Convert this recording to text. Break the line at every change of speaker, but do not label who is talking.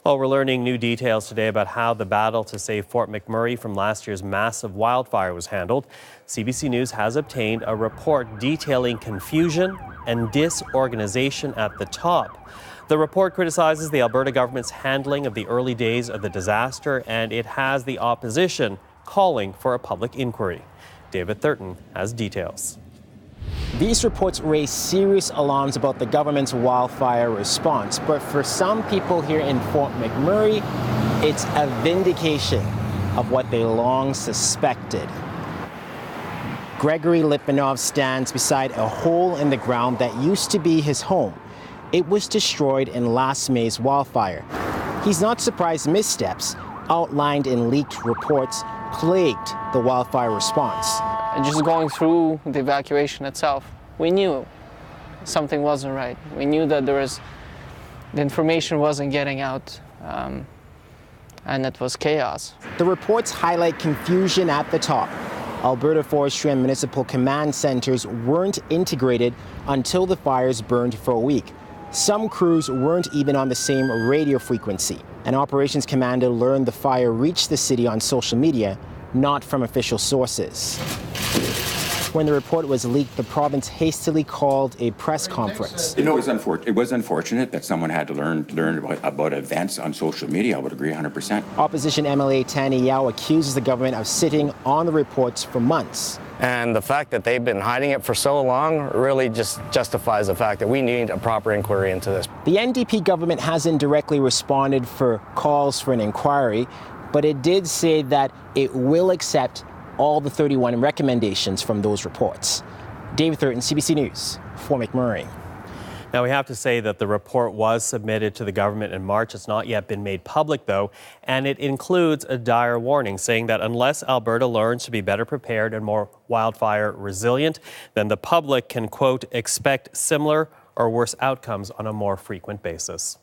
Well, we're learning new details today about how the battle to save Fort McMurray from last year's massive wildfire was handled. CBC News has obtained a report detailing confusion and disorganization at the top. The report criticizes the Alberta government's handling of the early days of the disaster, and it has the opposition calling for a public inquiry. David Thurton has details.
These reports raise serious alarms about the government's wildfire response, but for some people here in Fort McMurray, it's a vindication of what they long suspected. Gregory Lipanov stands beside a hole in the ground that used to be his home. It was destroyed in last May's wildfire. He's not surprised missteps outlined in leaked reports plagued the wildfire response.
And just going through the evacuation itself, we knew something wasn't right. We knew that the information wasn't getting out, and it was chaos.
The reports highlight confusion at the top. Alberta Forestry and Municipal Command Centers weren't integrated until the fires burned for a week. Some crews weren't even on the same radio frequency. An operations commander learned the fire reached the city on social media, not from official sources. When the report was leaked, the province hastily called a press conference.
You know, it was unfortunate that someone had to learn about events on social media. I would agree 100%.
Opposition MLA Tani Yao accuses the government of sitting on the reports for months.
And the fact that they've been hiding it for so long really just justifies the fact that we need a proper inquiry into this.
The NDP government hasn't directly responded for calls for an inquiry, but it did say that it will accept all the 31 recommendations from those reports. David Thurton, CBC News, Fort McMurray.
Now, we have to say that the report was submitted to the government in March. It's not yet been made public, though, and it includes a dire warning saying that unless Alberta learns to be better prepared and more wildfire resilient, then the public can, quote, expect similar or worse outcomes on a more frequent basis.